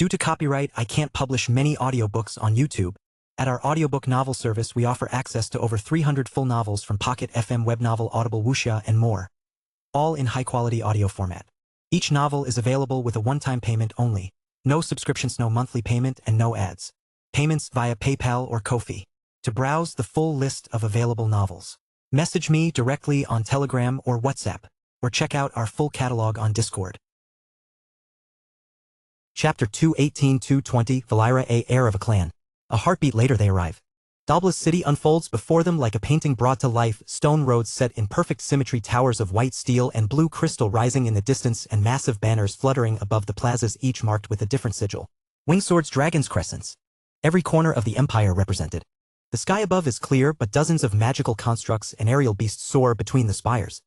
Due to copyright, I can't publish many audiobooks on YouTube. At our audiobook novel service, we offer access to over 300 full novels from Pocket FM, Webnovel, Audible, Wuxia, and more, all in high-quality audio format. Each novel is available with a one-time payment only. No subscriptions, no monthly payment, and no ads. Payments via PayPal or Ko-fi. To browse the full list of available novels, message me directly on Telegram or WhatsApp, or check out our full catalog on Discord. Chapter 2:18-2:20 Valira, a heir of a clan. A heartbeat later they arrive. Daubla's city unfolds before them like a painting brought to life, stone roads set in perfect symmetry, towers of white steel and blue crystal rising in the distance, and massive banners fluttering above the plazas, each marked with a different sigil. Winged swords, dragons, crescents. Every corner of the empire represented. The sky above is clear, but dozens of magical constructs and aerial beasts soar between the spires.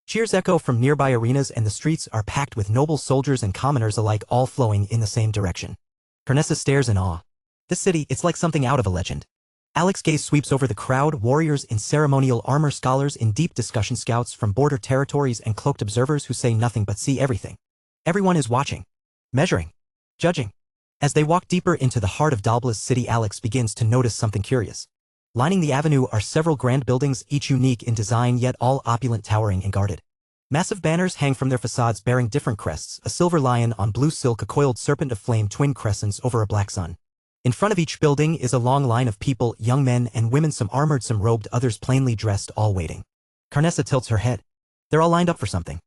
Cheers echo from nearby arenas, and the streets are packed with noble soldiers and commoners alike, all flowing in the same direction. Carnessa stares in awe. This city, it's like something out of a legend. Alex's gaze sweeps over the crowd, warriors in ceremonial armor, scholars in deep discussion, scouts from border territories, and cloaked observers who say nothing but see everything. Everyone is watching, measuring, judging. As they walk deeper into the heart of Daubla's city, Alex begins to notice something curious. Lining the avenue are several grand buildings, each unique in design, yet all opulent, towering, and guarded. Massive banners hang from their facades bearing different crests, a silver lion on blue silk, a coiled serpent of flame, twin crescents over a black sun. In front of each building is a long line of people, young men and women, some armored, some robed, others plainly dressed, all waiting. Carnessa tilts her head. They're all lined up for something.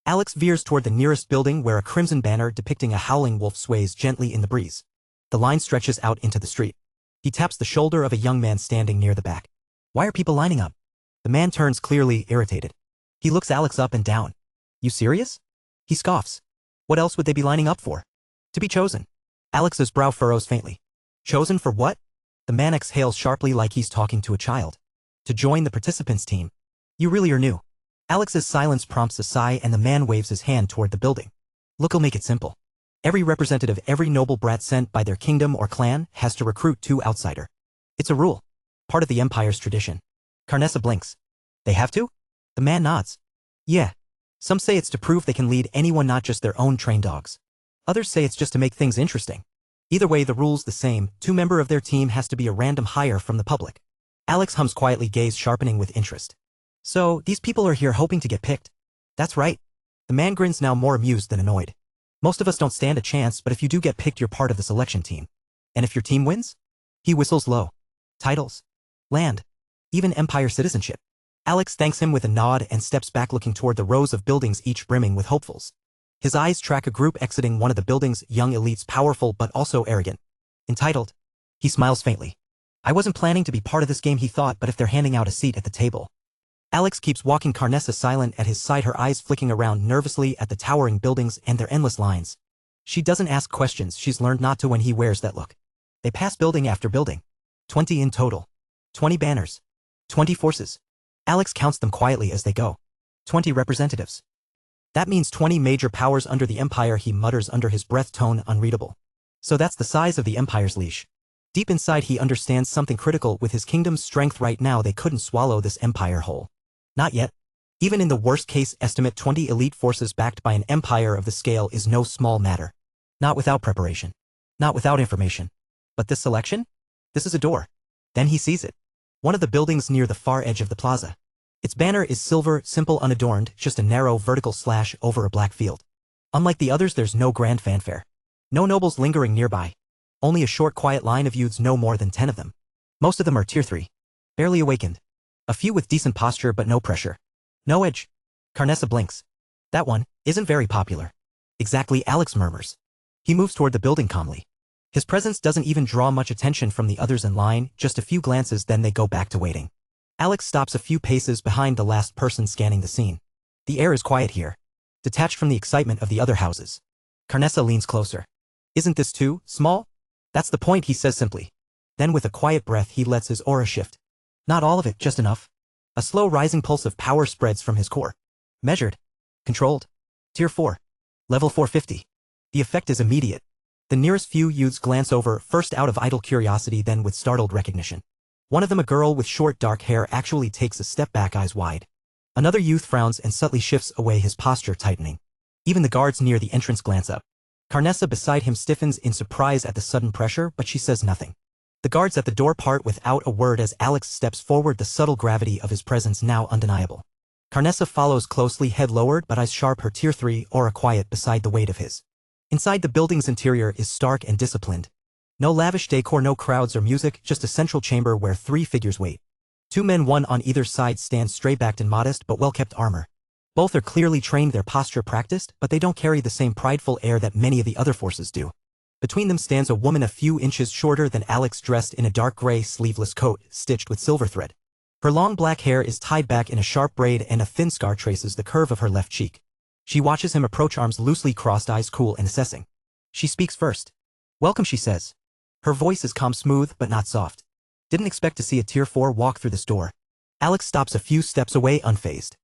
Alex veers toward the nearest building, where a crimson banner depicting a howling wolf sways gently in the breeze. The line stretches out into the street. He taps the shoulder of a young man standing near the back. Why are people lining up? The man turns, clearly irritated. He looks Alex up and down. You serious? He scoffs. What else would they be lining up for? To be chosen. Alex's brow furrows faintly. Chosen for what? The man exhales sharply, like he's talking to a child. To join the participants team. You really are new. Alex's silence prompts a sigh, and the man waves his hand toward the building. Look, I'll make it simple. Every representative, every noble brat sent by their kingdom or clan has to recruit 2 outsiders. It's a rule. Part of the empire's tradition. Carnessa blinks. They have to? The man nods. Yeah. Some say it's to prove they can lead anyone, not just their own trained dogs. Others say it's just to make things interesting. Either way, the rule's the same. 2 members of their team has to be a random hire from the public. Alex hums quietly, gaze sharpening with interest. So, these people are here hoping to get picked? That's right. The man grins, now more amused than annoyed. Most of us don't stand a chance, but if you do get picked, you're part of the selection team. And if your team wins? He whistles low. Titles. Land. Even empire citizenship. Alex thanks him with a nod and steps back, looking toward the rows of buildings, each brimming with hopefuls. His eyes track a group exiting one of the buildings, young elites, powerful but also arrogant. Entitled. He smiles faintly. I wasn't planning to be part of this game, he thought, but if they're handing out a seat at the table. Alex keeps walking, Carnessa silent at his side, her eyes flicking around nervously at the towering buildings and their endless lines. She doesn't ask questions, she's learned not to when he wears that look. They pass building after building. 20 in total. 20 banners. 20 forces. Alex counts them quietly as they go. 20 representatives. That means 20 major powers under the empire, he mutters under his breath, tone unreadable. So that's the size of the empire's leash. Deep inside he understands something critical. With his kingdom's strength right now, they couldn't swallow this empire whole. Not yet. Even in the worst case estimate, 20 elite forces backed by an empire of the scale is no small matter. Not without preparation. Not without information. But this selection? This is a door. Then he sees it. One of the buildings near the far edge of the plaza. Its banner is silver, simple, unadorned, just a narrow vertical slash over a black field. Unlike the others, there's no grand fanfare. No nobles lingering nearby. Only a short, quiet line of youths, no more than 10 of them. Most of them are tier 3. Barely awakened. A few with decent posture but no pressure. No edge. Carnessa blinks. That one isn't very popular. Exactly, Alex murmurs. He moves toward the building calmly. His presence doesn't even draw much attention from the others in line, just a few glances, then they go back to waiting. Alex stops a few paces behind the last person, scanning the scene. The air is quiet here, detached from the excitement of the other houses. Carnessa leans closer. Isn't this too small? That's the point, he says simply. Then with a quiet breath he lets his aura shift. Not all of it, just enough. A slow rising pulse of power spreads from his core. Measured. Controlled. Tier 4. Level 450. The effect is immediate. The nearest few youths glance over, first out of idle curiosity, then with startled recognition. One of them, a girl with short dark hair, actually takes a step back, eyes wide. Another youth frowns and subtly shifts away, his posture tightening. Even the guards near the entrance glance up. Carnessa beside him stiffens in surprise at the sudden pressure, but she says nothing. The guards at the door part without a word as Alex steps forward, the subtle gravity of his presence now undeniable. Carnessa follows closely, head lowered but eyes sharp, her tier 3 aura quiet beside the weight of his. Inside the building's interior is stark and disciplined. No lavish decor, no crowds or music, just a central chamber where 3 figures wait. 2 men, one on either side, stand straight-backed in modest but well-kept armor. Both are clearly trained, their posture practiced, but they don't carry the same prideful air that many of the other forces do. Between them stands a woman a few inches shorter than Alex, dressed in a dark gray sleeveless coat stitched with silver thread. Her long black hair is tied back in a sharp braid and a thin scar traces the curve of her left cheek. She watches him approach, arms loosely crossed, eyes cool and assessing. She speaks first. "Welcome," she says. Her voice is calm, smooth, but not soft. "Didn't expect to see a tier 4 walk through this door." Alex stops a few steps away, unfazed.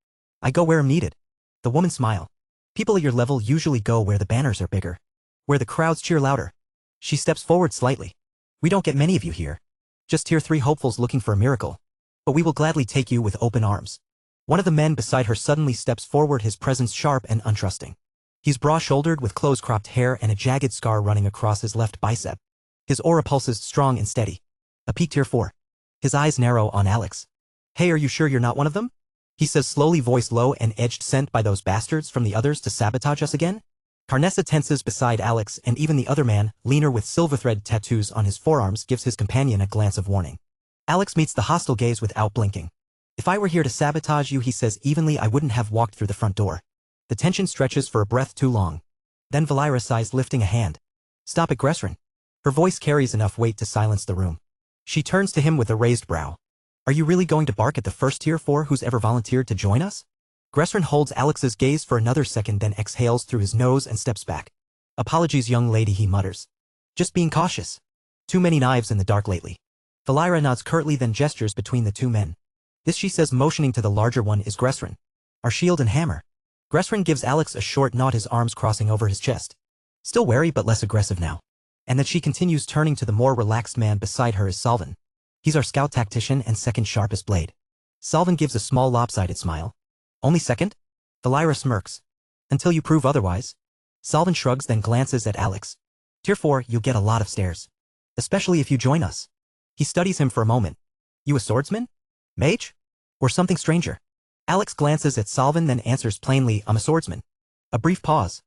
"I go where I'm needed." The woman smiled. "People at your level usually go where the banners are bigger, where the crowds cheer louder." She steps forward slightly. "We don't get many of you here. Just tier 3 hopefuls looking for a miracle. But we will gladly take you with open arms." One of the men beside her suddenly steps forward, his presence sharp and untrusting. He's broad-shouldered with close-cropped hair and a jagged scar running across his left bicep. His aura pulses strong and steady. A peak tier 4. His eyes narrow on Alex. "Hey, are you sure you're not one of them?" He says slowly, voice low and edged, "Sent by those bastards from the others to sabotage us again?" Carnessa tenses beside Alex, and even the other man, leaner with silver thread tattoos on his forearms, gives his companion a glance of warning. Alex meets the hostile gaze without blinking. "If I were here to sabotage you," he says evenly, "I wouldn't have walked through the front door." The tension stretches for a breath too long. Then Valira sighs, lifting a hand. "Stop it, Gressrin." Her voice carries enough weight to silence the room. She turns to him with a raised brow. "Are you really going to bark at the first tier 4 who's ever volunteered to join us?" Gressrin holds Alex's gaze for another second, then exhales through his nose and steps back. "Apologies, young lady," he mutters. "Just being cautious. Too many knives in the dark lately." Valira nods curtly, then gestures between the 2 men. "This," she says, motioning to the larger one, "is Gressrin. Our shield and hammer." Gressrin gives Alex a short nod, his arms crossing over his chest. Still wary but less aggressive now. And then she continues, turning to the more relaxed man beside her, is Salvin. "He's our scout tactician and second sharpest blade." Salvin gives a small lopsided smile. "Only second?" Valira smirks. "Until you prove otherwise." Salvin shrugs, then glances at Alex. "Tier 4, you'll get a lot of stares. Especially if you join us." He studies him for a moment. "You a swordsman? Mage? Or something stranger?" Alex glances at Salvin, then answers plainly, "I'm a swordsman." A brief pause.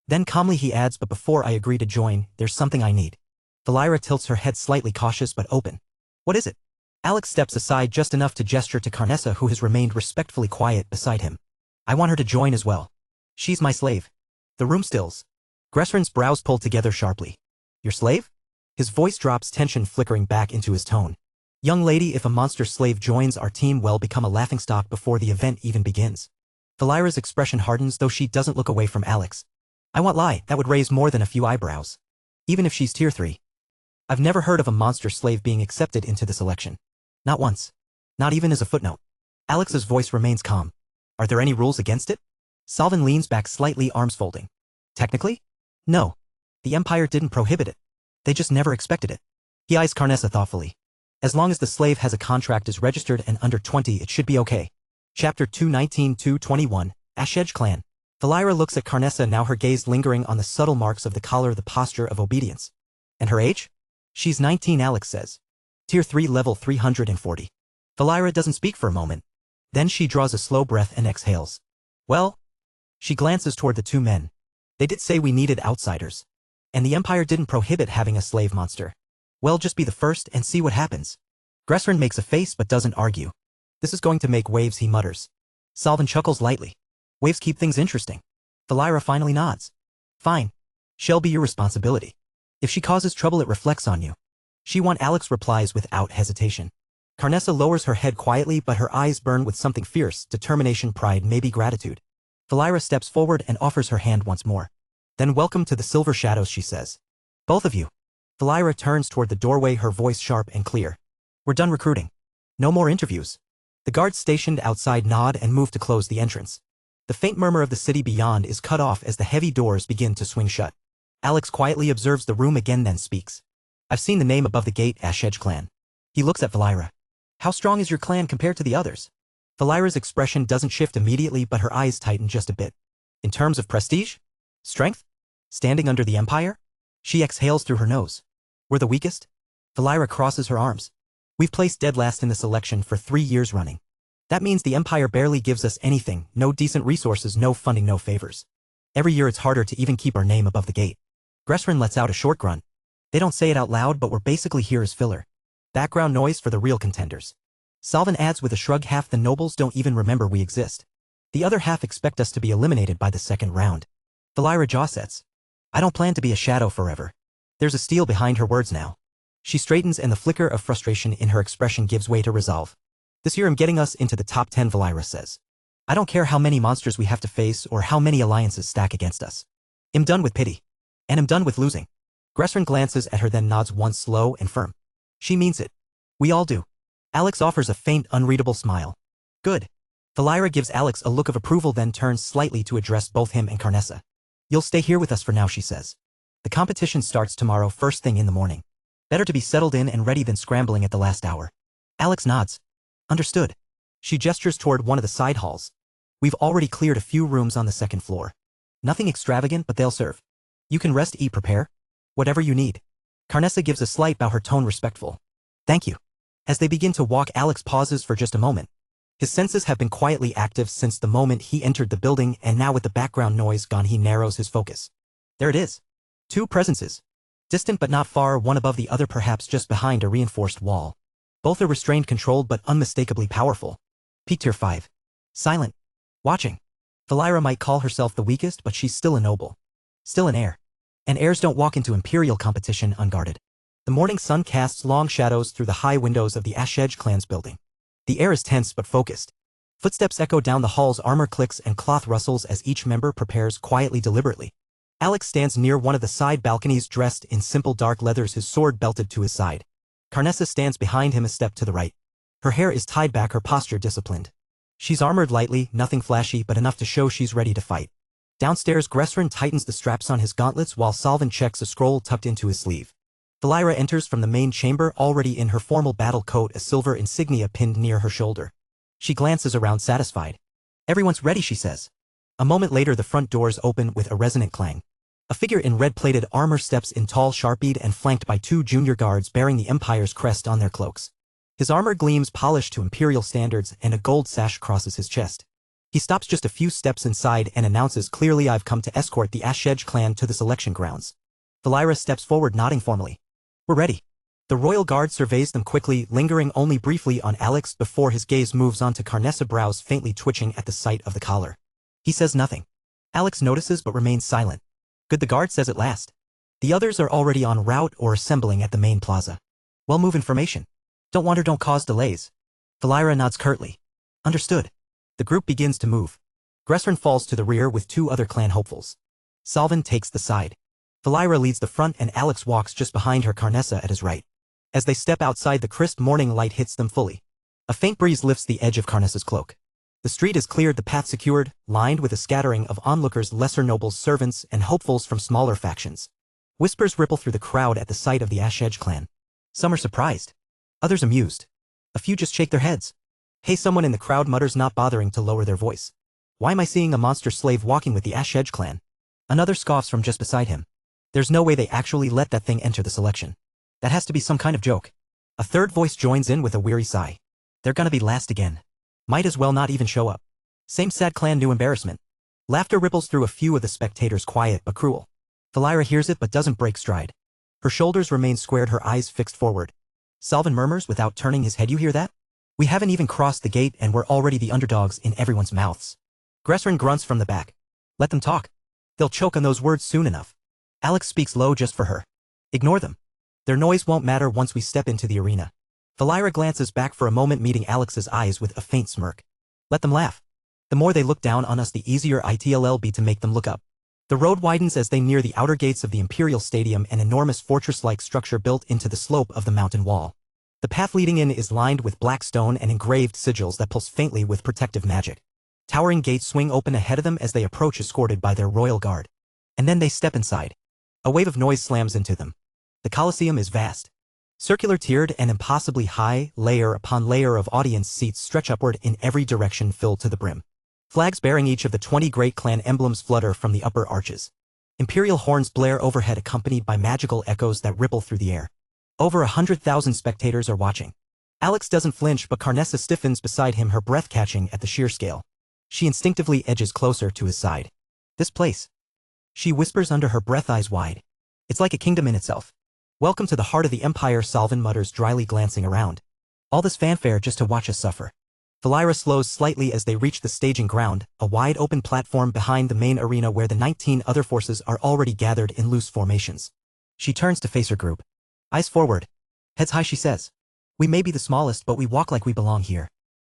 Then calmly he adds, "But before I agree to join, there's something I need." Valira tilts her head slightly, cautious but open. "What is it?" Alex steps aside just enough to gesture to Carnessa, who has remained respectfully quiet beside him. "I want her to join as well. She's my slave." The room stills. Gressrin's brows pull together sharply. "Your slave?" His voice drops, tension flickering back into his tone. "Young lady, if a monster slave joins our team, we'll become a laughingstock before the event even begins." Valira's expression hardens, though she doesn't look away from Alex. "I won't lie, that would raise more than a few eyebrows. Even if she's tier 3. I've never heard of a monster slave being accepted into the selection. Not once. Not even as a footnote." Alex's voice remains calm. "Are there any rules against it?" Salvin leans back slightly, arms folding. "Technically? No. The Empire didn't prohibit it. They just never expected it." He eyes Carnessa thoughtfully. "As long as the slave has a contract, is registered and under 20, it should be okay." Chapter 219-221, Ashedge Clan. Valira looks at Carnessa now, her gaze lingering on the subtle marks of the collar, the posture of obedience. "And her age?" "She's 19, Alex says. Tier 3, level 340. Valira doesn't speak for a moment. Then she draws a slow breath and exhales. "Well?" She glances toward the 2 men. "They did say we needed outsiders. And the Empire didn't prohibit having a slave monster. Well, just be the first and see what happens." Gressrin makes a face but doesn't argue. "This is going to make waves," he mutters. Salvin chuckles lightly. "Waves keep things interesting." Valira finally nods. "Fine. She'll be your responsibility. If she causes trouble, it reflects on you." She won. Alex replies without hesitation. Carnessa lowers her head quietly, but her eyes burn with something fierce, determination, pride, maybe gratitude. Valira steps forward and offers her hand once more. "Then welcome to the Silver Shadows," she says. "Both of you." Valira turns toward the doorway, her voice sharp and clear. "We're done recruiting. No more interviews." The guards stationed outside nod and move to close the entrance. The faint murmur of the city beyond is cut off as the heavy doors begin to swing shut. Alex quietly observes the room again, then speaks. "I've seen the name above the gate, Ashedge Clan." He looks at Valira. "How strong is your clan compared to the others?" Valira's expression doesn't shift immediately, but her eyes tighten just a bit. "In terms of prestige? Strength?" Standing under the Empire? She exhales through her nose. We're the weakest? Valira crosses her arms. We've placed dead last in this election for 3 years running. That means the Empire barely gives us anything, no decent resources, no funding, no favors. Every year it's harder to even keep our name above the gate. Gressrin lets out a short grunt. They don't say it out loud, but we're basically here as filler. Background noise for the real contenders. Salvin adds with a shrug, half the nobles don't even remember we exist. The other half expect us to be eliminated by the second round. Valira jaw sets. I don't plan to be a shadow forever. There's a steel behind her words now. She straightens and the flicker of frustration in her expression gives way to resolve. This year I'm getting us into the top 10, Valira says. I don't care how many monsters we have to face or how many alliances stack against us. I'm done with pity. And I'm done with losing. Gressrin glances at her, then nods once, slow and firm. She means it. We all do. Alex offers a faint, unreadable smile. Good. Valira gives Alex a look of approval, then turns slightly to address both him and Carnessa. You'll stay here with us for now, she says. The competition starts tomorrow first thing in the morning. Better to be settled in and ready than scrambling at the last hour. Alex nods. Understood. She gestures toward one of the side halls. We've already cleared a few rooms on the second floor. Nothing extravagant, but they'll serve. You can rest, eat, prepare. Whatever you need. Carnessa gives a slight bow, her tone respectful. Thank you. As they begin to walk, Alex pauses for just a moment. His senses have been quietly active since the moment he entered the building, and now with the background noise gone he narrows his focus. There it is. 2 presences. Distant but not far, one above the other, perhaps just behind a reinforced wall. Both are restrained, controlled, but unmistakably powerful. Peak tier 5. Silent. Watching. Valira might call herself the weakest, but she's still a noble. Still an heir. And heirs don't walk into imperial competition unguarded. The morning sun casts long shadows through the high windows of the Ashedge clan's building. The air is tense but focused. Footsteps echo down the halls, armor clicks and cloth rustles as each member prepares quietly, deliberately. Alex stands near one of the side balconies, dressed in simple dark leathers, his sword belted to his side. Carnessa stands behind him, a step to the right. Her hair is tied back, her posture disciplined. She's armored lightly, nothing flashy, but enough to show she's ready to fight. Downstairs, Gressrin tightens the straps on his gauntlets while Salvin checks a scroll tucked into his sleeve. Valira enters from the main chamber, already in her formal battle coat, a silver insignia pinned near her shoulder. She glances around, satisfied. Everyone's ready, she says. A moment later, the front doors open with a resonant clang. A figure in red-plated armor steps in, tall, sharp-eyed, and flanked by 2 junior guards bearing the Empire's crest on their cloaks. His armor gleams polished to imperial standards, and a gold sash crosses his chest. He stops just a few steps inside and announces clearly, I've come to escort the Ashedge clan to the selection grounds. Valira steps forward, nodding formally. We're ready. The royal guard surveys them quickly, lingering only briefly on Alex before his gaze moves on to Carnessa, brows faintly twitching at the sight of the collar. He says nothing. Alex notices but remains silent. Good, the guard says at last. The others are already en route or assembling at the main plaza. Well, move information. Don't wander, don't cause delays. Valira nods curtly. Understood. The group begins to move. Gressrin falls to the rear with 2 other clan hopefuls. Salvin takes the side. Valira leads the front and Alex walks just behind her, Carnessa at his right. As they step outside, the crisp morning light hits them fully. A faint breeze lifts the edge of Carnessa's cloak. The street is cleared, the path secured, lined with a scattering of onlookers, lesser nobles, servants, and hopefuls from smaller factions. Whispers ripple through the crowd at the sight of the Ashedge clan. Some are surprised. Others amused. A few just shake their heads. Hey, someone in the crowd mutters, not bothering to lower their voice. Why am I seeing a monster slave walking with the Ashedge clan? Another scoffs from just beside him. There's no way they actually let that thing enter the selection. That has to be some kind of joke. A third voice joins in with a weary sigh. They're gonna be last again. Might as well not even show up. Same sad clan, new embarrassment. Laughter ripples through a few of the spectators, quiet but cruel. Valira hears it but doesn't break stride. Her shoulders remain squared, her eyes fixed forward. Salvin murmurs without turning his head, you hear that? We haven't even crossed the gate and we're already the underdogs in everyone's mouths. Gressrin grunts from the back. Let them talk. They'll choke on those words soon enough. Alex speaks low just for her. Ignore them. Their noise won't matter once we step into the arena. Valira glances back for a moment, meeting Alex's eyes with a faint smirk. Let them laugh. The more they look down on us, the easier it'll be to make them look up. The road widens as they near the outer gates of the Imperial Stadium, an enormous fortress-like structure built into the slope of the mountain wall. The path leading in is lined with black stone and engraved sigils that pulse faintly with protective magic. Towering gates swing open ahead of them as they approach, escorted by their royal guard. And then they step inside. A wave of noise slams into them. The Colosseum is vast. Circular, tiered, and impossibly high, layer upon layer of audience seats stretch upward in every direction, filled to the brim. Flags bearing each of the 20 great clan emblems flutter from the upper arches. Imperial horns blare overhead accompanied by magical echoes that ripple through the air. Over 100,000 spectators are watching. Alex doesn't flinch, but Carnessa stiffens beside him, her breath catching at the sheer scale. She instinctively edges closer to his side. This place, she whispers under her breath, eyes wide. It's like a kingdom in itself. Welcome to the heart of the Empire, Salvin mutters, dryly glancing around. All this fanfare just to watch us suffer. Valira slows slightly as they reach the staging ground, a wide open platform behind the main arena where the 19 other forces are already gathered in loose formations. She turns to face her group. Eyes forward. Heads high, she says. We may be the smallest, but we walk like we belong here.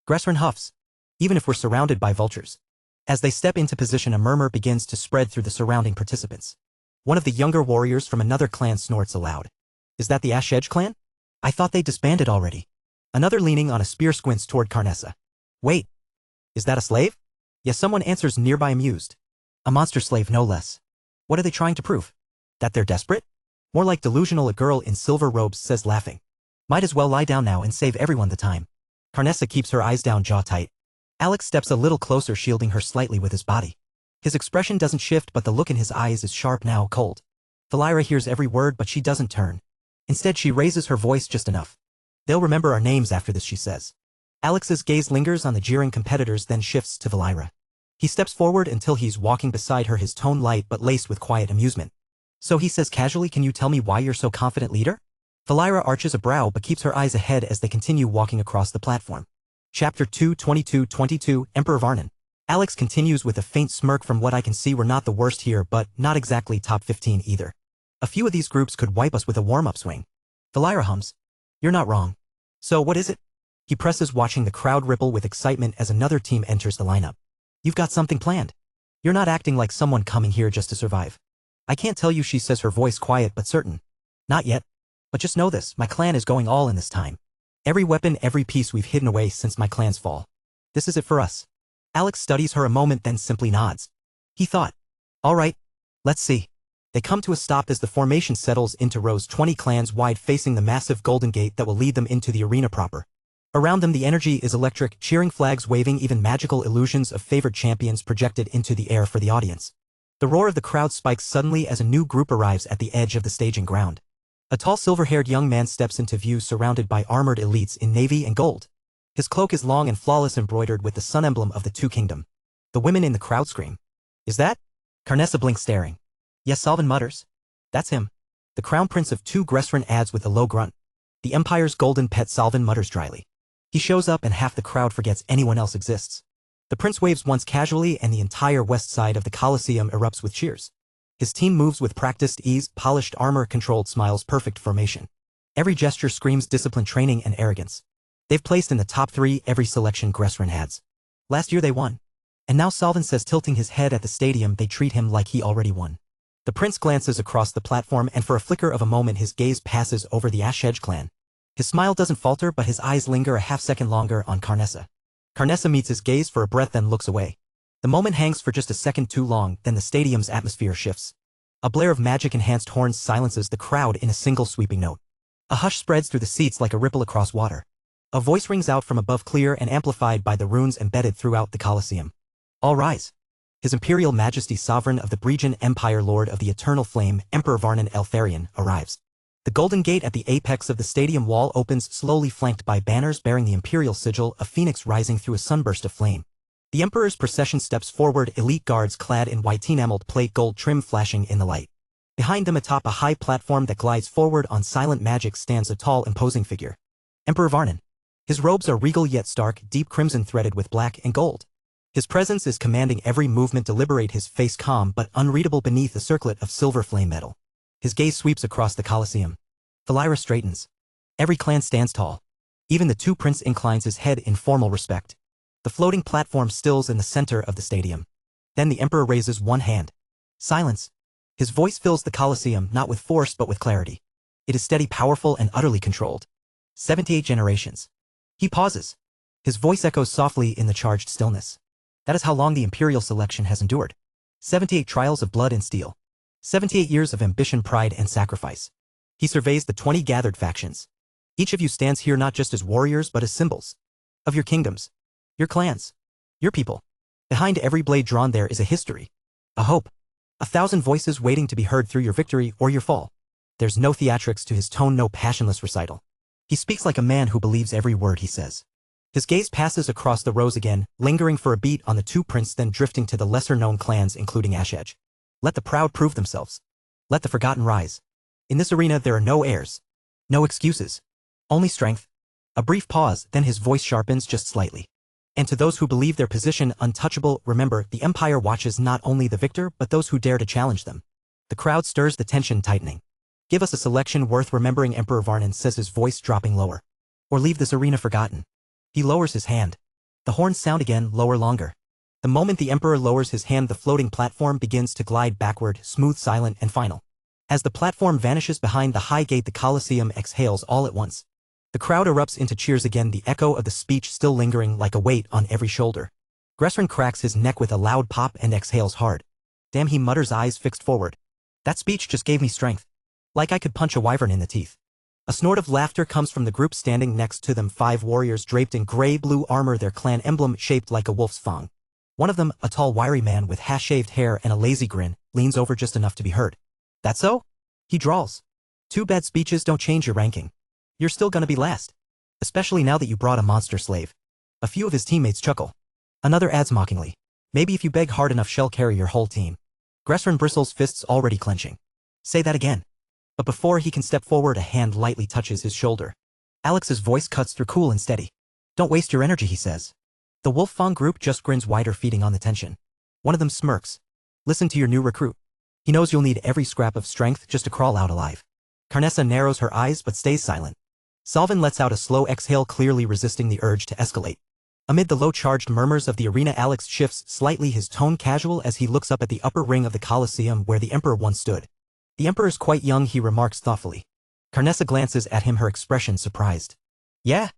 Gressrin huffs. Even if we're surrounded by vultures. As they step into position, a murmur begins to spread through the surrounding participants. One of the younger warriors from another clan snorts aloud. Is that the Ash Edge clan? I thought they disbanded already. Another leaning on a spear squints toward Carnessa. Wait. Is that a slave? Yes, someone answers nearby, amused. A monster slave, no less. What are they trying to prove? That they're desperate? More like delusional, a girl in silver robes says, laughing. Might as well lie down now and save everyone the time. Carnessa keeps her eyes down, jaw tight. Alex steps a little closer, shielding her slightly with his body. His expression doesn't shift, but the look in his eyes is sharp, now cold. Valira hears every word, but she doesn't turn. Instead, she raises her voice just enough. They'll remember our names after this, she says. Alex's gaze lingers on the jeering competitors, then shifts to Valira. He steps forward until he's walking beside her, his tone light but laced with quiet amusement. So he says casually, can you tell me why you're so confident, leader? Valira arches a brow but keeps her eyes ahead as they continue walking across the platform. Chapter 2, 22, Emperor Varnin. Alex continues with a faint smirk. From what I can see, we're not the worst here, but not exactly top 15 either. A few of these groups could wipe us with a warm-up swing. Valira hums. You're not wrong. So what is it? He presses, watching the crowd ripple with excitement as another team enters the lineup. You've got something planned. You're not acting like someone coming here just to survive. I can't tell you, she says, her voice quiet but certain. Not yet. But just know this, my clan is going all in this time. Every weapon, every piece we've hidden away since my clan's fall. This is it for us. Alex studies her a moment, then simply nods. He thought. All right. Let's see. They come to a stop as the formation settles into rows, 20 clans wide, facing the massive golden gate that will lead them into the arena proper. Around them the energy is electric, cheering, flags waving, even magical illusions of favored champions projected into the air for the audience. The roar of the crowd spikes suddenly as a new group arrives at the edge of the staging ground. A tall silver-haired young man steps into view, surrounded by armored elites in navy and gold. His cloak is long and flawless, embroidered with the sun emblem of the Two Kingdom. The women in the crowd scream. Is that? Carnessa blinks, staring. Yes, Salvin mutters. That's him. The crown prince of Two Gressrin adds with a low grunt. The Empire's golden pet, Salvin mutters dryly. He shows up and half the crowd forgets anyone else exists. The prince waves once casually and the entire west side of the Colosseum erupts with cheers. His team moves with practiced ease, polished armor, controlled smiles, perfect formation. Every gesture screams discipline, training, and arrogance. They've placed in the top 3 every selection Gressrin has. Last year they won. And now, Salvin says, tilting his head at the stadium, they treat him like he already won. The prince glances across the platform, and for a flicker of a moment his gaze passes over the Ash Edge clan. His smile doesn't falter, but his eyes linger a half-second longer on Carnessa. Carnessa meets his gaze for a breath, then looks away. The moment hangs for just a second too long, then the stadium's atmosphere shifts. A blare of magic-enhanced horns silences the crowd in a single sweeping note. A hush spreads through the seats like a ripple across water. A voice rings out from above, clear and amplified by the runes embedded throughout the Colosseum. All rise. His Imperial Majesty, Sovereign of the Bregian Empire, Lord of the Eternal Flame, Emperor Varnin Eltharion, arrives. The golden gate at the apex of the stadium wall opens slowly, flanked by banners bearing the imperial sigil, a phoenix rising through a sunburst of flame. The Emperor's procession steps forward, elite guards clad in white enameled plate, gold trim flashing in the light. Behind them, atop a high platform that glides forward on silent magic, stands a tall, imposing figure. Emperor Varnin. His robes are regal yet stark, deep crimson threaded with black and gold. His presence is commanding, every movement deliberate, his face calm but unreadable beneath a circlet of silver flame metal. His gaze sweeps across the Colosseum. Valira straightens. Every clan stands tall. Even the Two Prince inclines his head in formal respect. The floating platform stills in the center of the stadium. Then the Emperor raises one hand. Silence. His voice fills the Colosseum, not with force but with clarity. It is steady, powerful, and utterly controlled. 78 generations. He pauses. His voice echoes softly in the charged stillness. That is how long the Imperial selection has endured. 78 trials of blood and steel. 78 years of ambition, pride, and sacrifice. He surveys the 20 gathered factions. Each of you stands here not just as warriors but as symbols. Of your kingdoms. Your clans. Your people. Behind every blade drawn there is a history. A hope. 1,000 voices waiting to be heard through your victory or your fall. There's no theatrics to his tone, no passionless recital. He speaks like a man who believes every word he says. His gaze passes across the rows again, lingering for a beat on the two princes, then drifting to the lesser-known clans including Ashedge. Let the proud prove themselves. Let the forgotten rise. In this arena there are no heirs. No excuses. Only strength. A brief pause, then his voice sharpens just slightly. And to those who believe their position untouchable, remember, the Empire watches not only the victor but those who dare to challenge them. The crowd stirs, the tension tightening. Give us a selection worth remembering, Emperor Varnan says, his voice dropping lower. Or leave this arena forgotten. He lowers his hand. The horns sound again, lower, longer. The moment the Emperor lowers his hand, the floating platform begins to glide backward, smooth, silent, and final. As the platform vanishes behind the high gate, the Colosseum exhales all at once. The crowd erupts into cheers again, the echo of the speech still lingering like a weight on every shoulder. Gressron cracks his neck with a loud pop and exhales hard. Damn, he mutters, eyes fixed forward. That speech just gave me strength. Like I could punch a wyvern in the teeth. A snort of laughter comes from the group standing next to them, 5 warriors draped in gray-blue armor, their clan emblem shaped like a wolf's fang. One of them, a tall, wiry man with half-shaved hair and a lazy grin, leans over just enough to be heard. That so? He drawls. Too bad speeches don't change your ranking. You're still gonna be last. Especially now that you brought a monster slave. A few of his teammates chuckle. Another adds mockingly. Maybe if you beg hard enough she'll carry your whole team. Gressron bristles, fists already clenching. Say that again. But before he can step forward, a hand lightly touches his shoulder. Alex's voice cuts through, cool and steady. Don't waste your energy, he says. The Wolf Fang group just grins wider, feeding on the tension. One of them smirks. Listen to your new recruit. He knows you'll need every scrap of strength just to crawl out alive. Carnessa narrows her eyes but stays silent. Salvin lets out a slow exhale, clearly resisting the urge to escalate. Amid the low-charged murmurs of the arena, Alex shifts slightly, his tone casual as he looks up at the upper ring of the Colosseum where the Emperor once stood. The Emperor's quite young, he remarks thoughtfully. Carnessa glances at him, her expression surprised. Yeah?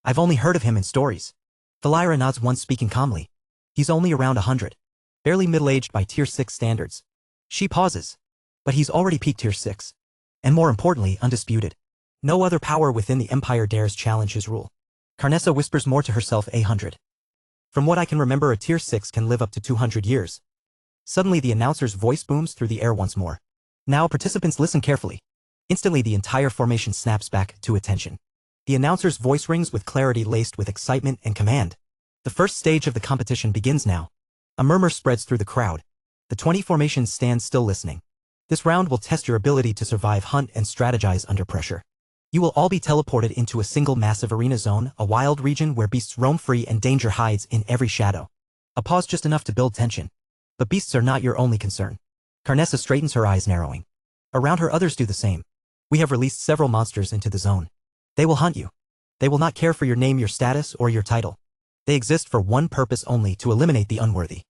I've only heard of him in stories. Valira nods once, speaking calmly. He's only around 100. Barely middle-aged by Tier 6 standards. She pauses. But he's already peaked Tier 6. And more importantly, undisputed. No other power within the Empire dares challenge his rule. Carnessa whispers more to herself, 100. From what I can remember, a Tier 6 can live up to 200 years. Suddenly the announcer's voice booms through the air once more. Now participants listen carefully. Instantly the entire formation snaps back to attention. The announcer's voice rings with clarity laced with excitement and command. The first stage of the competition begins now. A murmur spreads through the crowd. The 20 formations stand still listening. This round will test your ability to survive, hunt, and strategize under pressure. You will all be teleported into a single massive arena zone, a wild region where beasts roam free and danger hides in every shadow. A pause just enough to build tension. But beasts are not your only concern. Carnessa straightens her eyes, narrowing. Around her others do the same. We have released several monsters into the zone. They will hunt you. They will not care for your name, your status, or your title. They exist for one purpose only, to eliminate the unworthy.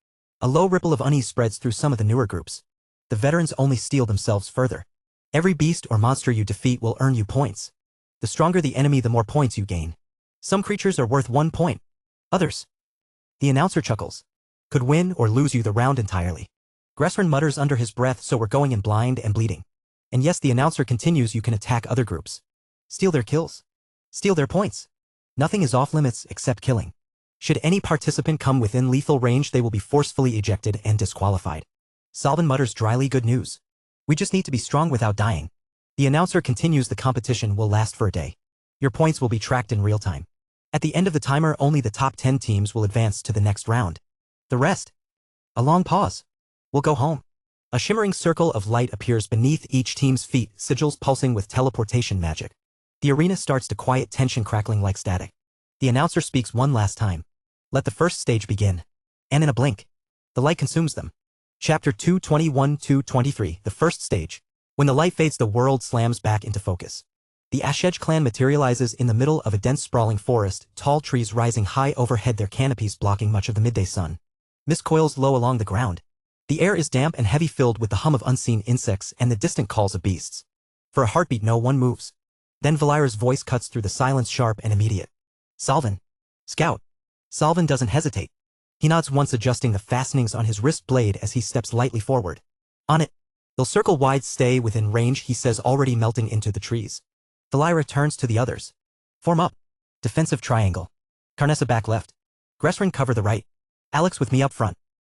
A low ripple of unease spreads through some of the newer groups. The veterans only steel themselves further. Every beast or monster you defeat will earn you points. The stronger the enemy, the more points you gain. Some creatures are worth 1 point. Others, the announcer chuckles, could win or lose you the round entirely. Gressron mutters under his breath, so we're going in blind and bleeding. And yes, the announcer continues, you can attack other groups. Steal their kills. Steal their points. Nothing is off limits except killing. Should any participant come within lethal range, they will be forcefully ejected and disqualified. Salvin mutters dryly, good news. We just need to be strong without dying. The announcer continues, the competition will last for a day. Your points will be tracked in real time. At the end of the timer, only the top 10 teams will advance to the next round. The rest, a long pause, will go home. A shimmering circle of light appears beneath each team's feet, sigils pulsing with teleportation magic. The arena starts to quiet, tension crackling like static. The announcer speaks one last time. Let the first stage begin. And in a blink, the light consumes them. Chapter 221-223, the first stage. When the light fades, the world slams back into focus. The Ashedge clan materializes in the middle of a dense, sprawling forest, tall trees rising high overhead, their canopies blocking much of the midday sun. Mist coils low along the ground. The air is damp and heavy, filled with the hum of unseen insects and the distant calls of beasts. For a heartbeat, no one moves. Then Valira's voice cuts through the silence, sharp and immediate. Salvin. Scout. Salvin doesn't hesitate. He nods once, adjusting the fastenings on his wrist blade as he steps lightly forward. On it. They'll circle wide, stay within range, he says, already melting into the trees. Valira turns to the others. Form up. Defensive triangle. Carnessa back left. Gressron cover the right. Alex with me up front.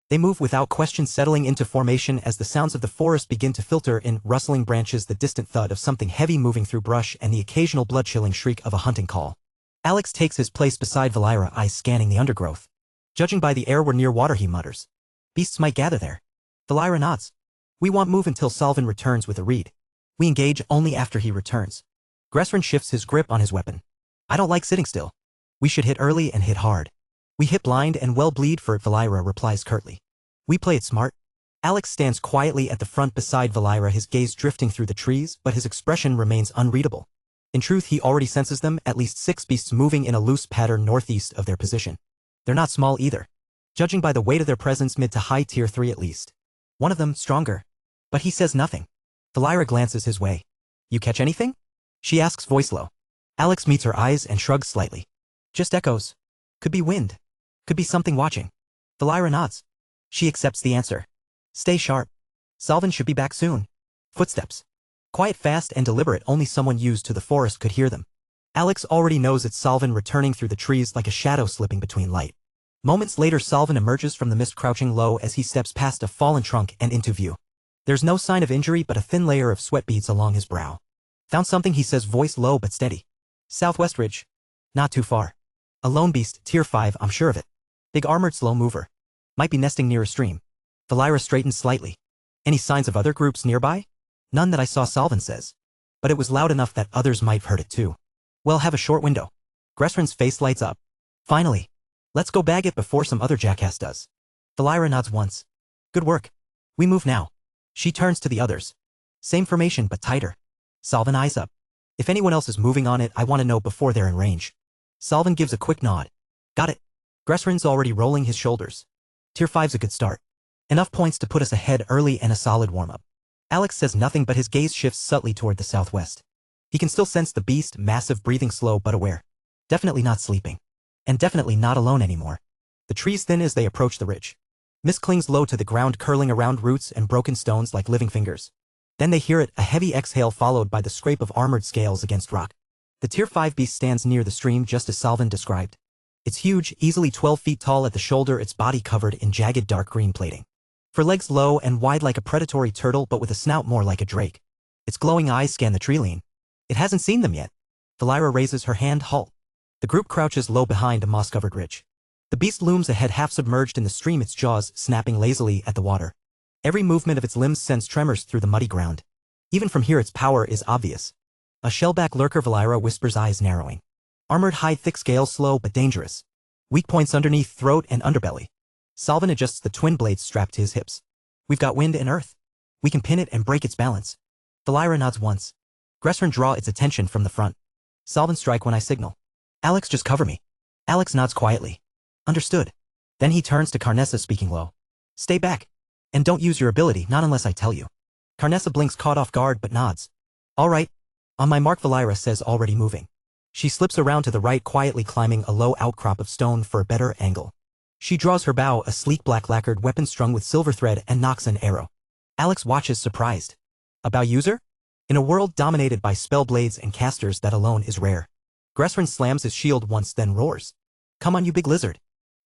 They move without question, settling into formation as the sounds of the forest begin to filter in: rustling branches, the distant thud of something heavy moving through brush, and the occasional blood-chilling shriek of a hunting call. Alex takes his place beside Valira, eyes scanning the undergrowth. Judging by the air, we're near water, he mutters. Beasts might gather there. Valira nods. We won't move until Salvin returns with a reed. We engage only after he returns. Gressrin shifts his grip on his weapon. I don't like sitting still. We should hit early and hit hard. We hit blind and well bleed for it, Valira replies curtly. We play it smart. Alex stands quietly at the front beside Valira, his gaze drifting through the trees, but his expression remains unreadable. In truth, he already senses them, at least 6 beasts moving in a loose pattern northeast of their position. They're not small either. Judging by the weight of their presence, mid to high tier 3 at least. One of them, stronger. But he says nothing. Valira glances his way. You catch anything? She asks, voice low. Alex meets her eyes and shrugs slightly. Just echoes. Could be wind. Could be something watching. Valira nods. She accepts the answer. Stay sharp. Salvin should be back soon. Footsteps. Quiet, fast, and deliberate, only someone used to the forest could hear them. Alex already knows it's Salvin returning through the trees like a shadow slipping between light. Moments later, Salvin emerges from the mist, crouching low as he steps past a fallen trunk and into view. There's no sign of injury, but a thin layer of sweat beads along his brow. Found something, he says, voice low but steady. Southwest ridge. Not too far. A lone beast, tier 5, I'm sure of it. Big armored slow mover. Might be nesting near a stream. Valira straightens slightly. Any signs of other groups nearby? None that I saw, Salvin says. But it was loud enough that others might have heard it too. Well, have a short window. Gressrin's face lights up. Finally. Let's go bag it before some other jackass does. Valira nods once. Good work. We move now. She turns to the others. Same formation but tighter. Salvin eyes up. If anyone else is moving on it, I want to know before they're in range. Salvin gives a quick nod. Got it. Gressrin's already rolling his shoulders. Tier 5's a good start. Enough points to put us ahead early and a solid warm-up. Alex says nothing, but his gaze shifts subtly toward the southwest. He can still sense the beast, massive, breathing slow but aware. Definitely not sleeping. And definitely not alone anymore. The trees thin as they approach the ridge. Mist clings low to the ground, curling around roots and broken stones like living fingers. Then they hear it, a heavy exhale followed by the scrape of armored scales against rock. The tier 5 beast stands near the stream just as Salvin described. It's huge, easily 12 feet tall at the shoulder, its body covered in jagged dark green plating. For legs low and wide like a predatory turtle, but with a snout more like a drake. Its glowing eyes scan the treeline. It hasn't seen them yet. Valira raises her hand, halt. The group crouches low behind a moss-covered ridge. The beast looms ahead, half submerged in the stream, its jaws snapping lazily at the water. Every movement of its limbs sends tremors through the muddy ground. Even from here its power is obvious. A shellback lurker, Valira whispers, eyes narrowing. Armored hide, thick scales, slow but dangerous. Weak points underneath throat and underbelly. Salvin adjusts the twin blades strapped to his hips. We've got wind and earth. We can pin it and break its balance. Valira nods once. Gressrin draw its attention from the front. Salvin, strike when I signal. Alex, just cover me. Alex nods quietly. Understood. Then he turns to Carnessa, speaking low. Stay back. And don't use your ability, not unless I tell you. Carnessa blinks, caught off guard, but nods. All right. On my mark, Valira says, already moving. She slips around to the right, quietly climbing a low outcrop of stone for a better angle. She draws her bow, a sleek black lacquered weapon strung with silver thread, and nocks an arrow. Alex watches, surprised. A bow user? In a world dominated by spell blades and casters, that alone is rare. Gressrin slams his shield once, then roars. Come on, you big lizard.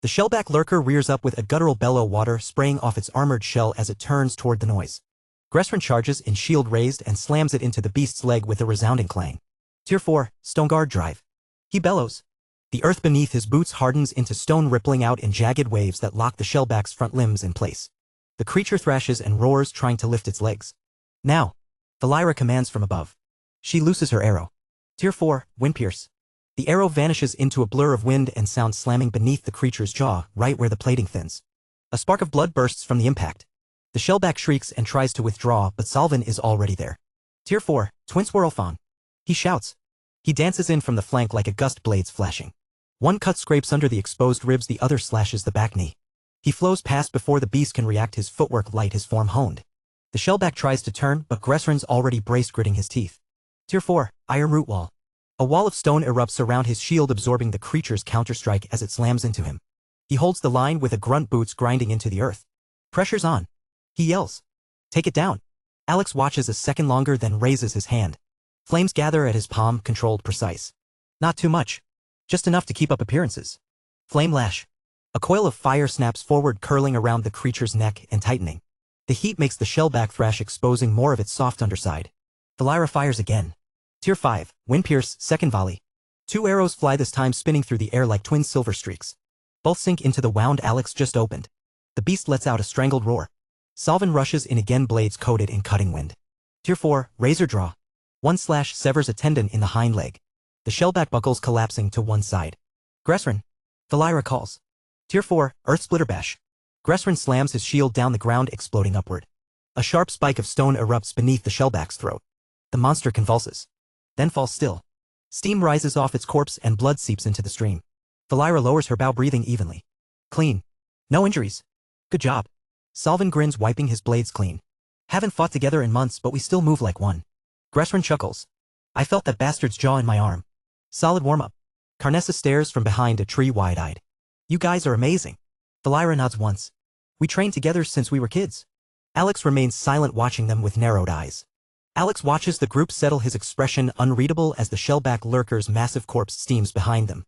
The shellback lurker rears up with a guttural bellow, water spraying off its armored shell as it turns toward the noise. Gressrin charges in, shield raised, and slams it into the beast's leg with a resounding clang. Tier 4, Stone Guard drive. He bellows. The earth beneath his boots hardens into stone, rippling out in jagged waves that lock the shellback's front limbs in place. The creature thrashes and roars, trying to lift its legs. Now. Valira commands from above. She looses her arrow. Tier 4, Wind Pierce. The arrow vanishes into a blur of wind and sound, slamming beneath the creature's jaw, right where the plating thins. A spark of blood bursts from the impact. The shellback shrieks and tries to withdraw, but Salvin is already there. Tier 4, Twin Swirl Fawn. He shouts. He dances in from the flank like a gust, blades flashing. One cut scrapes under the exposed ribs, the other slashes the back knee. He flows past before the beast can react, his footwork light, his form honed. The shellback tries to turn, but Gressrin's already braced, gritting his teeth. Tier 4, Iron Root Wall. A wall of stone erupts around his shield, absorbing the creature's counterstrike as it slams into him. He holds the line with a grunt, boots grinding into the earth. Pressure's on. He yells. Take it down. Alex watches a second longer, then raises his hand. Flames gather at his palm, controlled, precise. Not too much. Just enough to keep up appearances. Flame lash. A coil of fire snaps forward, curling around the creature's neck and tightening. The heat makes the shellback thrash, exposing more of its soft underside. Valira fires again. Tier 5, Wind Pierce, second volley. 2 arrows fly, this time spinning through the air like twin silver streaks. Both sink into the wound Alex just opened. The beast lets out a strangled roar. Salvin rushes in again, blades coated in cutting wind. Tier 4, Razor Draw. 1 slash severs a tendon in the hind leg. The shellback buckles, collapsing to one side. Gressrin. Valira calls. Tier 4, Earth Splitter Bash. Gressrin slams his shield down the ground, exploding upward. A sharp spike of stone erupts beneath the shellback's throat. The monster convulses. Then falls still. Steam rises off its corpse and blood seeps into the stream. Valira lowers her bow, breathing evenly. Clean. No injuries. Good job. Salvin grins, wiping his blades clean. Haven't fought together in months, but we still move like one. Gressrin chuckles. I felt that bastard's jaw in my arm. Solid warm-up. Carnessa stares from behind a tree, wide-eyed. You guys are amazing. Valira nods once. We trained together since we were kids. Alex remains silent, watching them with narrowed eyes. Alex watches the group settle, his expression unreadable as the shellback lurker's massive corpse steams behind them.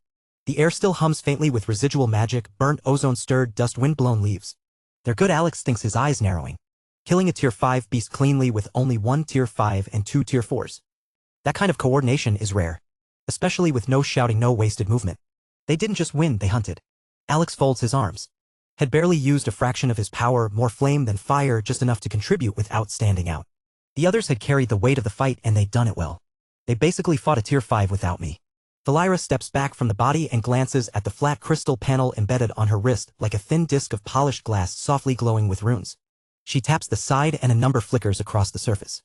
The air still hums faintly with residual magic, burnt ozone, stirred dust, wind-blown leaves. They're good, Alex thinks, his eyes narrowing. Killing a Tier 5 beast cleanly with only 1 Tier 5 and 2 Tier 4s. That kind of coordination is rare. Especially with no shouting, no wasted movement. They didn't just win, they hunted. Alex folds his arms. Had barely used a fraction of his power, more flame than fire, just enough to contribute without standing out. The others had carried the weight of the fight, and they'd done it well. They basically fought a Tier 5 without me. Valira steps back from the body and glances at the flat crystal panel embedded on her wrist, like a thin disc of polished glass softly glowing with runes. She taps the side and a number flickers across the surface.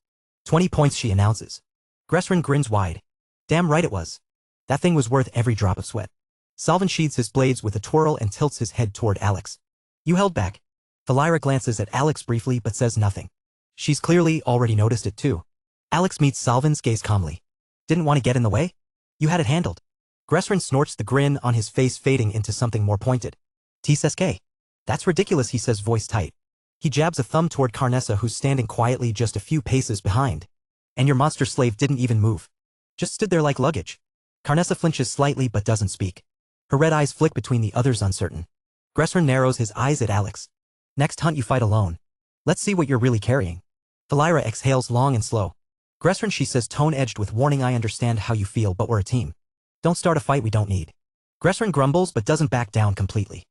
20 points, she announces. Gressrin grins wide. Damn right it was. That thing was worth every drop of sweat. Salvin sheathes his blades with a twirl and tilts his head toward Alex. You held back. Valira glances at Alex briefly but says nothing. She's clearly already noticed it too. Alex meets Salvin's gaze calmly. Didn't want to get in the way? You had it handled. Gressrin snorts, the grin on his face fading into something more pointed. TSK. That's ridiculous, he says, voice tight. He jabs a thumb toward Carnessa, who's standing quietly just a few paces behind. And your monster slave didn't even move. Just stood there like luggage. Carnessa flinches slightly but doesn't speak. Her red eyes flick between the others, uncertain. Gressrin narrows his eyes at Alex. Next hunt you fight alone. Let's see what you're really carrying. Valira exhales long and slow. Gressrin, she says, tone edged with warning, I understand how you feel, but we're a team. Don't start a fight we don't need. Gressrin grumbles but doesn't back down completely.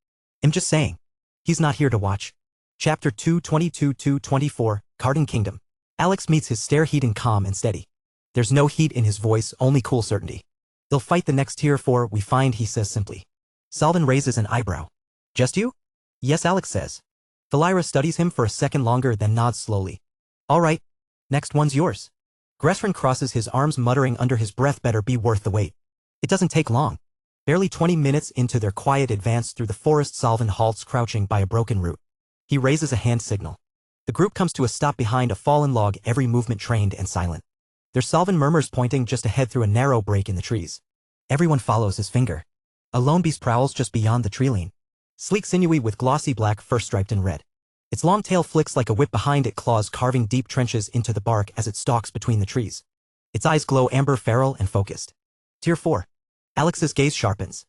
I'm just saying. He's not here to watch. Chapter 222-224, Cardin Kingdom. Alex meets his stare, heating calm and steady. There's no heat in his voice, only cool certainty. They'll fight the next Tier 4 we find, he says simply. Salvin raises an eyebrow. Just you? Yes, Alex says. Valira studies him for a second longer, then nods slowly. All right. Next one's yours. Gressrin crosses his arms, muttering under his breath, better be worth the wait. It doesn't take long. Barely 20 minutes into their quiet advance through the forest, Salvin halts, crouching by a broken root. He raises a hand signal. The group comes to a stop behind a fallen log, every movement trained and silent. There's Salvin murmurs, pointing just ahead through a narrow break in the trees. Everyone follows his finger. A lone beast prowls just beyond the tree line. Sleek, sinewy, with glossy black fur striped in red. Its long tail flicks like a whip behind it, claws carving deep trenches into the bark as it stalks between the trees. Its eyes glow amber, feral and focused. Tier 4. Alex's gaze sharpens.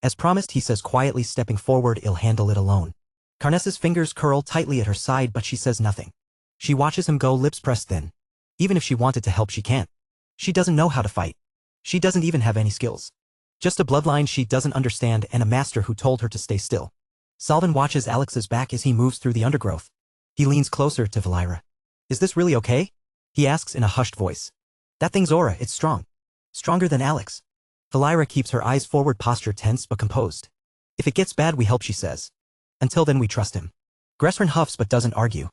As promised, he says quietly, stepping forward, I'll handle it alone. Carnessa's fingers curl tightly at her side, but she says nothing. She watches him go, lips pressed thin. Even if she wanted to help, she can't. She doesn't know how to fight. She doesn't even have any skills. Just a bloodline she doesn't understand and a master who told her to stay still. Salvin watches Alex's back as he moves through the undergrowth. He leans closer to Valira. Is this really okay? He asks in a hushed voice. That thing's aura, it's strong. Stronger than Alex. Valira keeps her eyes forward, posture tense but composed. If it gets bad, we help, she says. Until then, we trust him. Gressrin huffs but doesn't argue.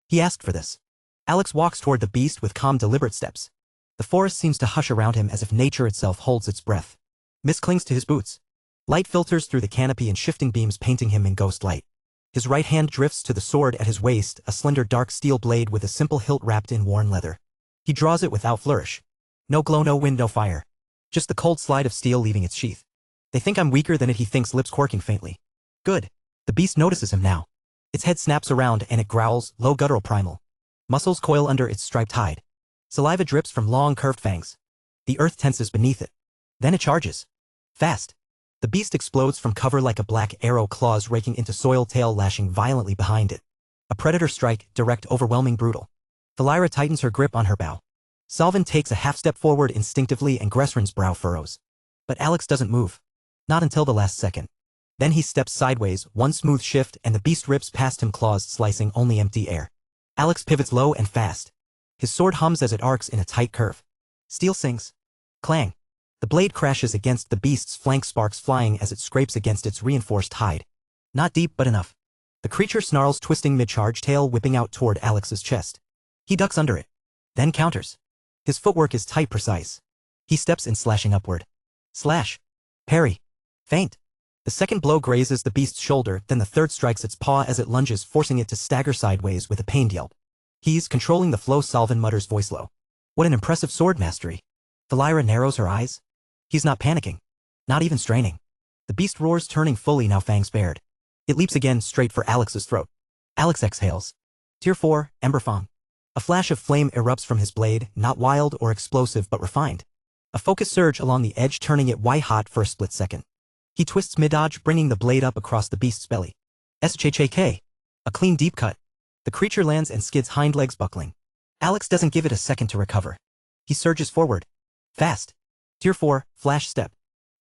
He asked for this. Alex walks toward the beast with calm, deliberate steps. The forest seems to hush around him as if nature itself holds its breath. Mist clings to his boots. Light filters through the canopy in shifting beams, painting him in ghost light. His right hand drifts to the sword at his waist, a slender dark steel blade with a simple hilt wrapped in worn leather. He draws it without flourish. No glow, no wind, no fire. Just the cold slide of steel leaving its sheath. They think I'm weaker than it, he thinks, lips quirking faintly. Good. The beast notices him now. Its head snaps around and it growls, low, guttural, primal. Muscles coil under its striped hide. Saliva drips from long curved fangs. The earth tenses beneath it. Then it charges. Fast. The beast explodes from cover like a black arrow, claws raking into soil, tail lashing violently behind it. A predator strike, direct, overwhelming, brutal. Valira tightens her grip on her bow. Salvin takes a half step forward instinctively and Gressrin's brow furrows. But Alex doesn't move. Not until the last second. Then he steps sideways, one smooth shift, and the beast rips past him, claws slicing only empty air. Alex pivots low and fast. His sword hums as it arcs in a tight curve. Steel sings. Clang. The blade crashes against the beast's flank, sparks flying as it scrapes against its reinforced hide. Not deep, but enough. The creature snarls, twisting mid-charge, tail whipping out toward Alex's chest. He ducks under it. Then counters. His footwork is tight, precise. He steps in, slashing upward. Slash. Parry. Feint. The second blow grazes the beast's shoulder, then the third strikes its paw as it lunges, forcing it to stagger sideways with a pained yelp. He's controlling the flow, Salvin mutters, voice low. What an impressive sword mastery. Valira narrows her eyes. He's not panicking. Not even straining. The beast roars, turning fully, now fangs bared. It leaps again, straight for Alex's throat. Alex exhales. Tier 4, Emberfang. A flash of flame erupts from his blade, not wild or explosive but refined. A focused surge along the edge, turning it white-hot for a split second. He twists mid-dodge, bringing the blade up across the beast's belly. SHHK. A clean deep cut. The creature lands and skids, hind legs buckling. Alex doesn't give it a second to recover. He surges forward. Fast. Tier 4, Flash Step.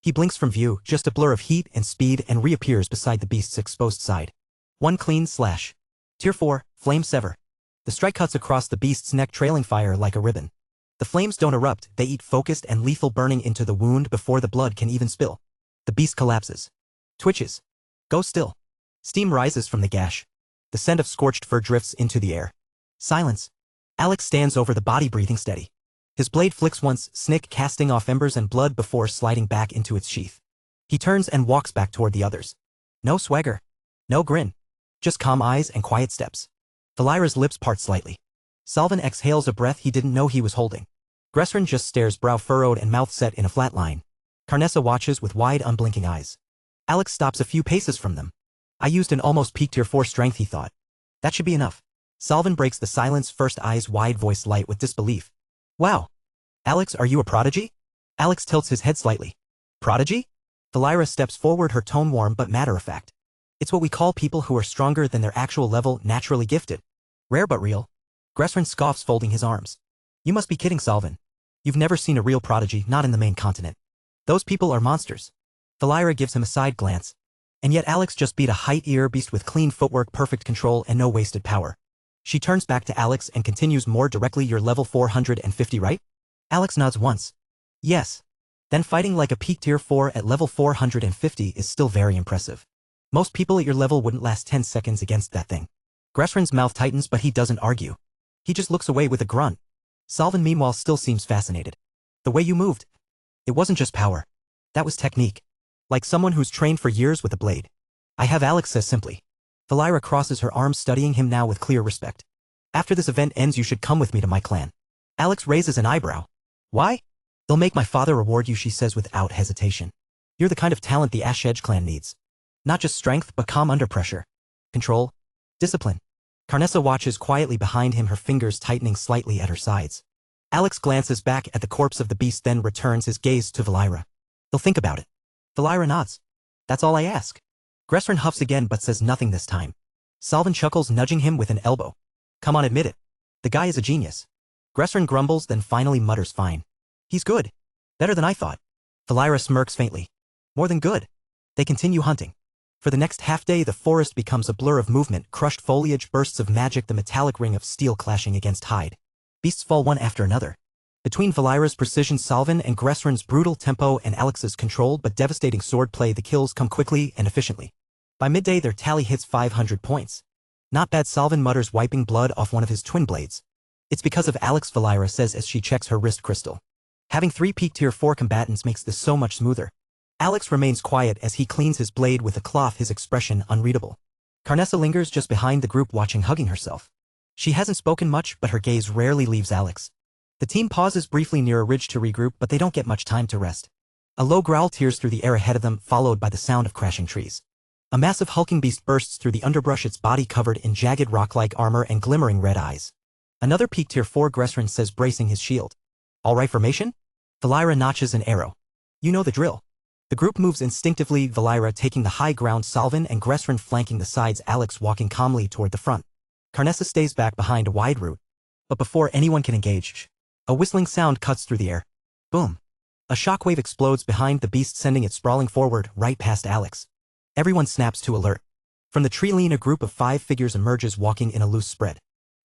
He blinks from view, just a blur of heat and speed, and reappears beside the beast's exposed side. One clean slash. Tier 4, Flame Sever. The strike cuts across the beast's neck, trailing fire like a ribbon. The flames don't erupt, they eat, focused and lethal, burning into the wound before the blood can even spill. The beast collapses. Twitches. Goes still. Steam rises from the gash. The scent of scorched fur drifts into the air. Silence. Alex stands over the body, breathing steady. His blade flicks once, snick, casting off embers and blood before sliding back into its sheath. He turns and walks back toward the others. No swagger. No grin. Just calm eyes and quiet steps. Valira's lips part slightly. Salvin exhales a breath he didn't know he was holding. Gressrin just stares, brow furrowed and mouth set in a flat line. Carnessa watches with wide, unblinking eyes. Alex stops a few paces from them. I used an almost peak tier 4 strength, he thought. That should be enough. Salvin breaks the silence, first eyes wide, voice light with disbelief. Wow. Alex, are you a prodigy? Alex tilts his head slightly. Prodigy? Valira steps forward, her tone warm but matter-of-fact. It's what we call people who are stronger than their actual level, naturally gifted. Rare but real. Gressrin scoffs, folding his arms. You must be kidding, Salvin. You've never seen a real prodigy, not in the main continent. Those people are monsters. Valira gives him a side glance. And yet Alex just beat a height-ear beast with clean footwork, perfect control, and no wasted power. She turns back to Alex and continues more directly, you're level 450, right? Alex nods once. Yes. Then fighting like a peak tier 4 at level 450 is still very impressive. Most people at your level wouldn't last 10 seconds against that thing. Gressrin's mouth tightens, but he doesn't argue. He just looks away with a grunt. Salvin meanwhile still seems fascinated. The way you moved. It wasn't just power. That was technique. Like someone who's trained for years with a blade. I have, Alex says simply. Valira crosses her arms, studying him now with clear respect. After this event ends, you should come with me to my clan. Alex raises an eyebrow. Why? They'll make my father reward you, she says without hesitation. You're the kind of talent the Ash Edge clan needs. Not just strength, but calm under pressure. Control. Discipline. Carnessa watches quietly behind him, her fingers tightening slightly at her sides. Alex glances back at the corpse of the beast, then returns his gaze to Valira. They'll think about it. Valira nods. That's all I ask. Gressrin huffs again but says nothing this time. Salvin chuckles, nudging him with an elbow. Come on, admit it. The guy is a genius. Gressrin grumbles, then finally mutters, fine. He's good. Better than I thought. Valira smirks faintly. More than good. They continue hunting. For the next half-day, the forest becomes a blur of movement, crushed foliage, bursts of magic, the metallic ring of steel clashing against hide. Beasts fall one after another. Between Valira's precision, Salvin and Gressrin's brutal tempo, and Alex's controlled but devastating swordplay, the kills come quickly and efficiently. By midday, their tally hits 500 points. Not bad, Salvin mutters, wiping blood off one of his twin blades. It's because of Alex, Valira says as she checks her wrist crystal. Having 3 peak tier 4 combatants makes this so much smoother. Alex remains quiet as he cleans his blade with a cloth, his expression unreadable. Carnessa lingers just behind the group, watching, hugging herself. She hasn't spoken much, but her gaze rarely leaves Alex. The team pauses briefly near a ridge to regroup, but they don't get much time to rest. A low growl tears through the air ahead of them, followed by the sound of crashing trees. A massive hulking beast bursts through the underbrush, its body covered in jagged rock-like armor and glimmering red eyes. Another peak tier 4, Gressrin says, bracing his shield. All right, formation? Valira notches an arrow. You know the drill. The group moves instinctively, Valira taking the high ground, Salvin and Gressrin flanking the sides, Alex walking calmly toward the front. Carnessa stays back behind a wide route. But before anyone can engage, a whistling sound cuts through the air. Boom. A shockwave explodes behind the beast, sending it sprawling forward, right past Alex. Everyone snaps to alert. From the tree lean, a group of 5 figures emerges, walking in a loose spread.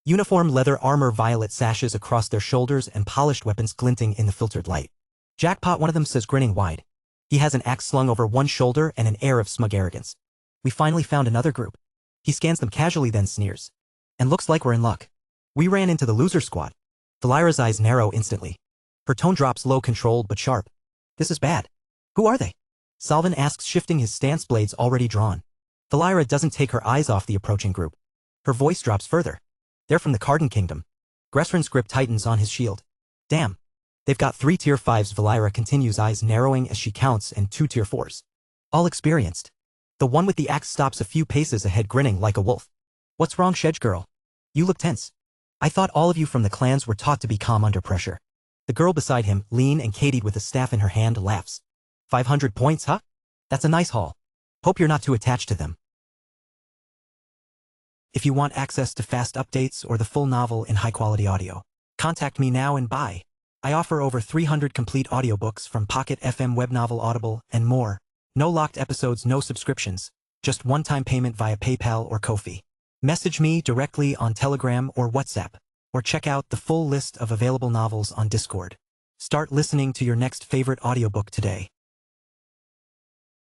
Uniform, leather armor, violet sashes across their shoulders, and polished weapons glinting in the filtered light. Jackpot, one of them says, grinning wide. He has an axe slung over one shoulder and an air of smug arrogance. We finally found another group. He scans them casually, then sneers. And looks like we're in luck. We ran into the loser squad. Valira's eyes narrow instantly. Her tone drops low, controlled but sharp. This is bad. Who are they? Salvin asks, shifting his stance, blades already drawn. Valira doesn't take her eyes off the approaching group. Her voice drops further. They're from the Carden Kingdom. Gressrin's grip tightens on his shield. Damn. They've got 3 tier 5s, Valira continues, eyes narrowing as she counts, and 2 tier 4s. All experienced. The one with the axe stops a few paces ahead, grinning like a wolf. What's wrong, Shedge girl? You look tense. I thought all of you from the clans were taught to be calm under pressure. The girl beside him, lean and Katie'd with a staff in her hand, laughs. 500 points, huh? That's a nice haul. Hope you're not too attached to them. If you want access to fast updates or the full novel in high-quality audio, contact me now and buy. I offer over 300 complete audiobooks from Pocket FM, Webnovel, Audible, and more. No locked episodes, no subscriptions. Just one-time payment via PayPal or Ko-fi. Message me directly on Telegram or WhatsApp, or check out the full list of available novels on Discord. Start listening to your next favorite audiobook today.